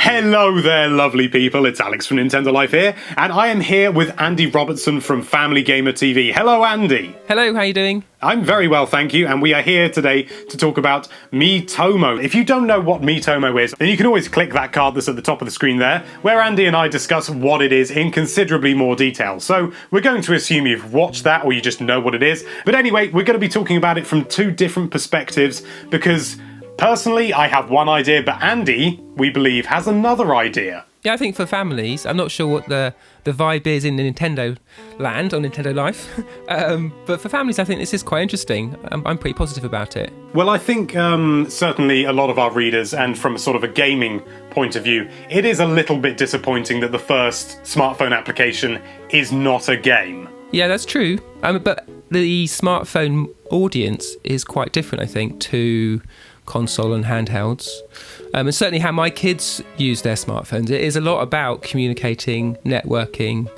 Hello there, lovely people. It's Alex from Nintendo Life here, and I am here with Andy Robertson from Family Gamer TV. Hello, Andy. Hello, how are you doing? I'm very well, thank you, and we are here today to talk about Miitomo. If you don't know what Miitomo is, then you can always click that card that's at the top of the screen there, where Andy and I discuss what it is in considerably more detail. So we're going to assume you've watched that or you just know what it is. But anyway, we're going to be talking about it from two different perspectives because personally, I have one idea, but Andy, we believe, has another idea. Yeah, I think for families, I'm not sure what the vibe is in the Nintendo land or Nintendo Life, but for families, I think this is quite interesting. I'm pretty positive about it. Well, I think certainly a lot of our readers, and from a sort of a gaming point of view, it is a little bit disappointing that the first smartphone application is not a game. Yeah, that's true. But the smartphone audience is quite different, I think, to console and handhelds, and certainly how my kids use their smartphones. It is a lot about communicating, networking.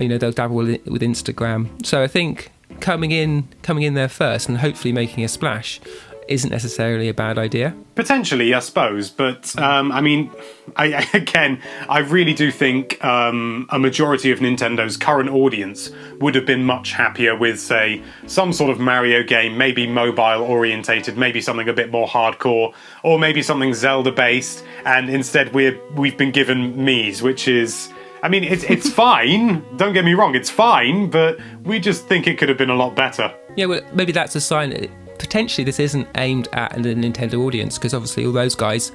You know, they'll dabble with Instagram. So I think coming in there first and hopefully making a splash isn't necessarily a bad idea. Potentially, I suppose, but I mean, I really do think a majority of Nintendo's current audience would have been much happier with, say, some sort of Mario game, maybe mobile orientated, maybe something a bit more hardcore, or maybe something Zelda based, and instead we've been given Miis, which is, I mean, it's fine, don't get me wrong, it's fine, but we just think it could have been a lot better. Yeah, well, maybe that's a sign. Potentially this isn't aimed at the Nintendo audience, because obviously all those guys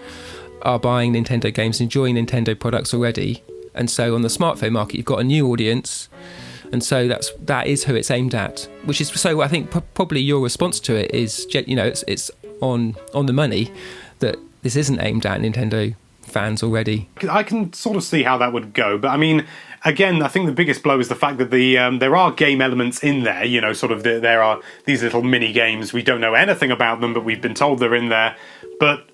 are buying Nintendo games, enjoying Nintendo products already, and so on the smartphone market you've got a new audience, and so that is who it's aimed at. Which is, so I think probably your response to it is, you know, it's on the money that this isn't aimed at Nintendo fans already. I can sort of see how that would go, but I mean, again, I think the biggest blow is the fact that there are game elements in there, you know, sort of there are these little mini games. We don't know anything about them, but we've been told they're in there. But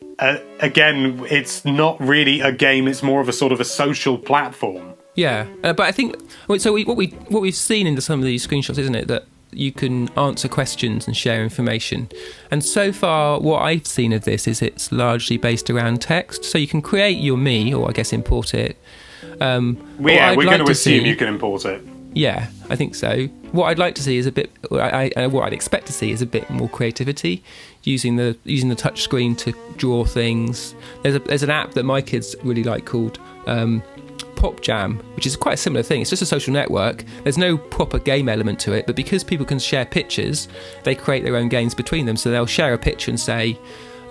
again, it's not really a game, it's more of a sort of a social platform. Yeah, but I think, so what we've seen in some of these screenshots, isn't it, that you can answer questions and share information. And so far, what I've seen of this is it's largely based around text. So you can create your Mii, or I guess import it. We're going to assume you can import it. Yeah, I think so. What I'd like to see is what I'd expect to see is a bit more creativity, using the touch screen to draw things. There's an app that my kids really like called Pop Jam, which is quite a similar thing. It's just a social network. There's no proper game element to it, but because people can share pictures, they create their own games between them. So they'll share a picture and say,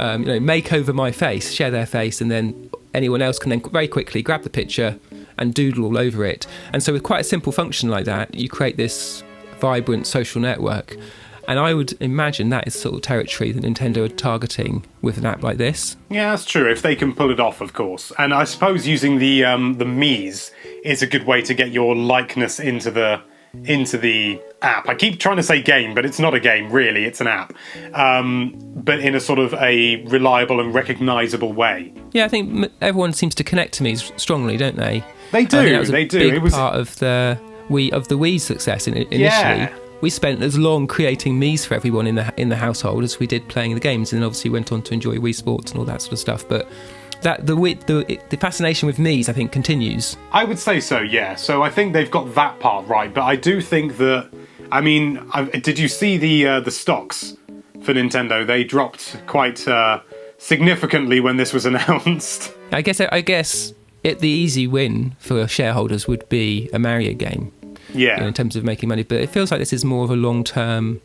make over my face, share their face, and then anyone else can then very quickly grab the picture and doodle all over it. And so with quite a simple function like that, you create this vibrant social network. And I would imagine that is sort of territory that Nintendo are targeting with an app like this. Yeah, that's true, if they can pull it off, of course. And I suppose using the Miis is a good way to get your likeness into the app. I keep trying to say game, but it's not a game, really, it's an app. But in a sort of a reliable and recognisable way. Yeah, I think everyone seems to connect to Miis strongly, don't they? They do, that was they do. Big part of the Wii's success initially. Yeah. We spent as long creating Miis for everyone in the household as we did playing the games, and then obviously went on to enjoy Wii Sports and all that sort of stuff. But that the fascination with Miis, I think, continues. I would say so, yeah. So I think they've got that part right, but I do think that, I mean, did you see the stocks for Nintendo? They dropped quite significantly when this was announced. I guess the easy win for shareholders would be a Mario game. Yeah. In terms of making money, but it feels like this is more of a long-term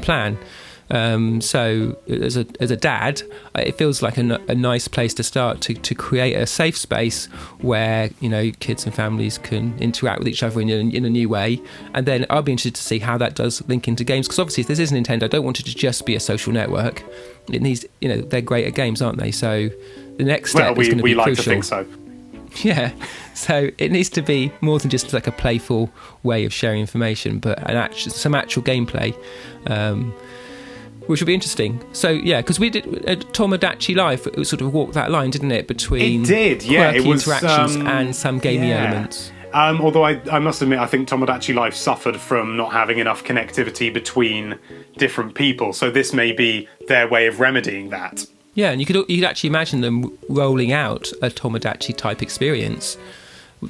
plan. So as a dad, it feels like a nice place to start to create a safe space where, you know, kids and families can interact with each other in a new way. And then I'll be interested to see how that does link into games, because obviously if this is Nintendo, I don't want it to just be a social network. It needs, you know, they're great at games, aren't they? So the next step is going to be crucial. We like to think so. Yeah, so it needs to be more than just like a playful way of sharing information, but some actual gameplay, which would be interesting. So yeah, because we did Tomodachi Life, it sort of walked that line, didn't it, between quirky interactions and some gaming elements. Although I must admit, I think Tomodachi Life suffered from not having enough connectivity between different people, so this may be their way of remedying that. Yeah, and you could actually imagine them rolling out a Tomodachi type experience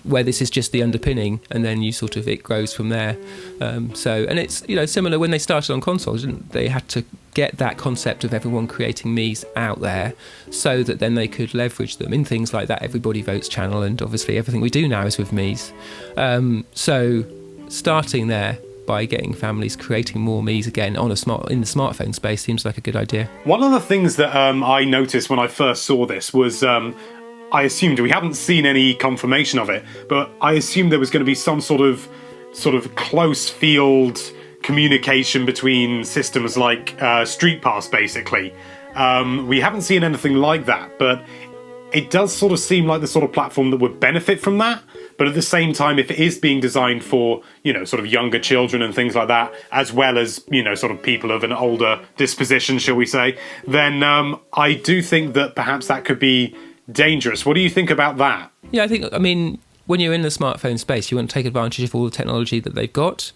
where this is just the underpinning, and then it grows from there. And it's similar when they started on consoles. They had to get that concept of everyone creating Miis out there, so that then they could leverage them in things like that Everybody Votes channel, and obviously everything we do now is with Miis. So starting there by getting families creating more Miis again in the smartphone space seems like a good idea. One of the things that I noticed when I first saw this was I assumed, we haven't seen any confirmation of it, but I assumed there was going to be some sort of close field communication between systems like Street Pass, basically. We haven't seen anything like that, but it does sort of seem like the sort of platform that would benefit from that. But at the same time, if it is being designed for, younger children and things like that, as well as, people of an older disposition, shall we say, then I do think that perhaps that could be dangerous. What do you think about that? Yeah, I mean, when you're in the smartphone space, you want to take advantage of all the technology that they've got.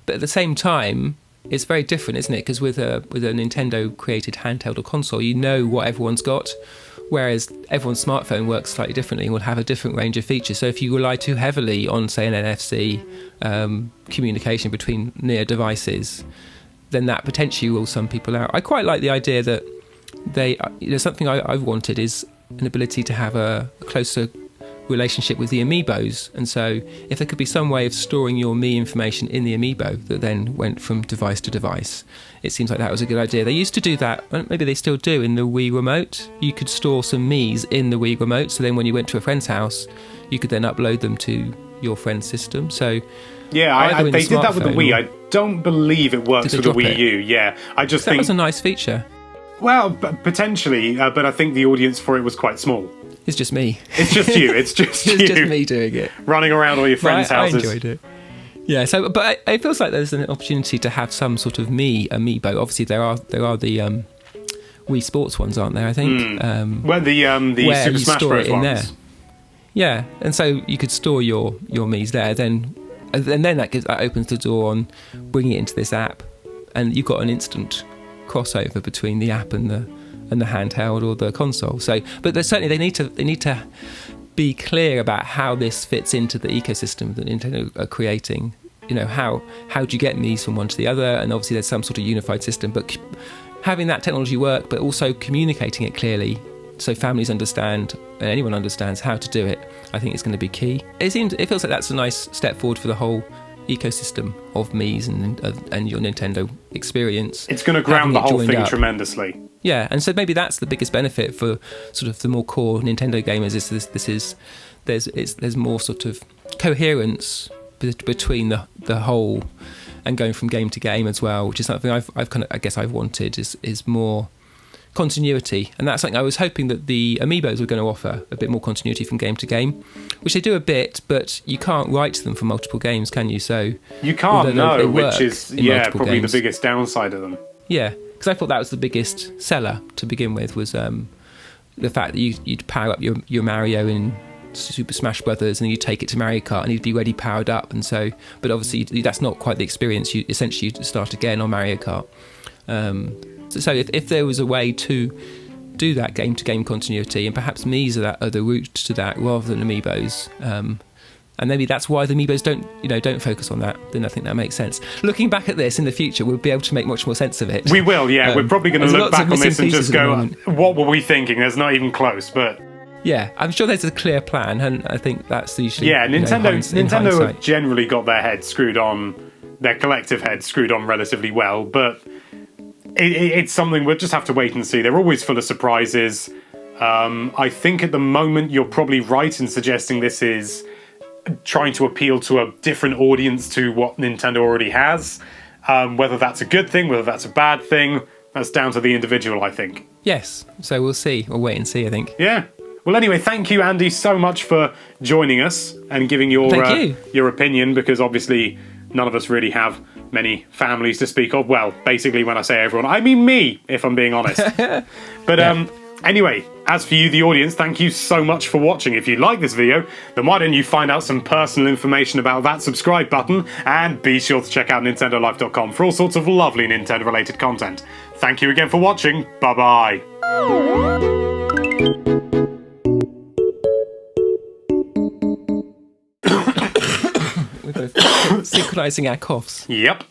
But at the same time, it's very different, isn't it? Because with a Nintendo-created handheld or console, you know what everyone's got. Whereas everyone's smartphone works slightly differently and will have a different range of features. So if you rely too heavily on, say, an NFC communication between near devices, then that potentially rules some people out. I quite like the idea that something I've wanted is an ability to have a closer relationship with the amiibos, and so if there could be some way of storing your Mii information in the amiibo that then went from device to device, it seems like that was a good idea. They used to do that, maybe they still do, in the Wii Remote. You could store some Miis in the Wii Remote, so then when you went to a friend's house, you could then upload them to your friend's system. So yeah, they did that with the Wii. I don't believe it works with the Wii U. Yeah, I just think that was a nice feature. Well, potentially, but I think the audience for it was quite small. It's just me. It's just you. It's just you. It's just me doing it. Running around all your friends' houses. I enjoyed it. Yeah, but it feels like there's an opportunity to have some sort of amiibo. Obviously, there are the Wii Sports ones, aren't there, I think? Well, the Super Smash Bros. Ones. There. Yeah, and so you could store your Miis there. Then that opens the door on bringing it into this app, and you've got an instant crossover between the app and the handheld or the console. So, but certainly they need to be clear about how this fits into the ecosystem that Nintendo are creating. How do you get these from one to the other? And obviously there's some sort of unified system, but having that technology work, but also communicating it clearly so families understand and anyone understands how to do it, I think is going to be key. It feels like that's a nice step forward for the whole ecosystem of Miis and your Nintendo experience. It's going to ground the whole thing tremendously. Yeah, and so maybe that's the biggest benefit for sort of the more core Nintendo gamers is there's more sort of coherence between the whole and going from game to game as well, which is something I've wanted is more continuity, and that's something I was hoping that the amiibos were going to offer a bit more continuity from game to game, which they do a bit, but you can't write to them for multiple games, can you? So you can't, no, which is probably the biggest downside of them. Yeah, because I thought that was the biggest seller to begin with, was the fact that you'd power up your Mario in Super Smash Brothers, and you take it to Mario Kart, and he'd be ready powered up, and so. But obviously, that's not quite the experience. You start again on Mario Kart. So if there was a way to do that game-to-game continuity, and perhaps Miis are the route to that rather than amiibos, and maybe that's why the amiibos don't focus on that, then I think that makes sense. Looking back at this in the future, we'll be able to make much more sense of it. We will, yeah. We're probably going to look back on this and just go, what were we thinking? There's not even close, but... Yeah, I'm sure there's a clear plan, and I think that's usually... Yeah, Nintendo have generally got their collective heads screwed on relatively well, but... It's something we'll just have to wait and see. They're always full of surprises. I think at the moment you're probably right in suggesting this is trying to appeal to a different audience to what Nintendo already has. Whether that's a good thing, whether that's a bad thing, that's down to the individual, I think. Yes, so we'll see. We'll wait and see, I think. Yeah. Well, anyway, thank you, Andy, so much for joining us and giving your opinion, because obviously none of us really have many families to speak of. Well, basically, when I say everyone, I mean me, if I'm being honest. But anyway, as for you, the audience, thank you so much for watching. If you like this video, then why don't you find out some personal information about that subscribe button, and be sure to check out nintendolife.com for all sorts of lovely Nintendo-related content. Thank you again for watching. Bye-bye. We're both synchronising our coughs. Yep.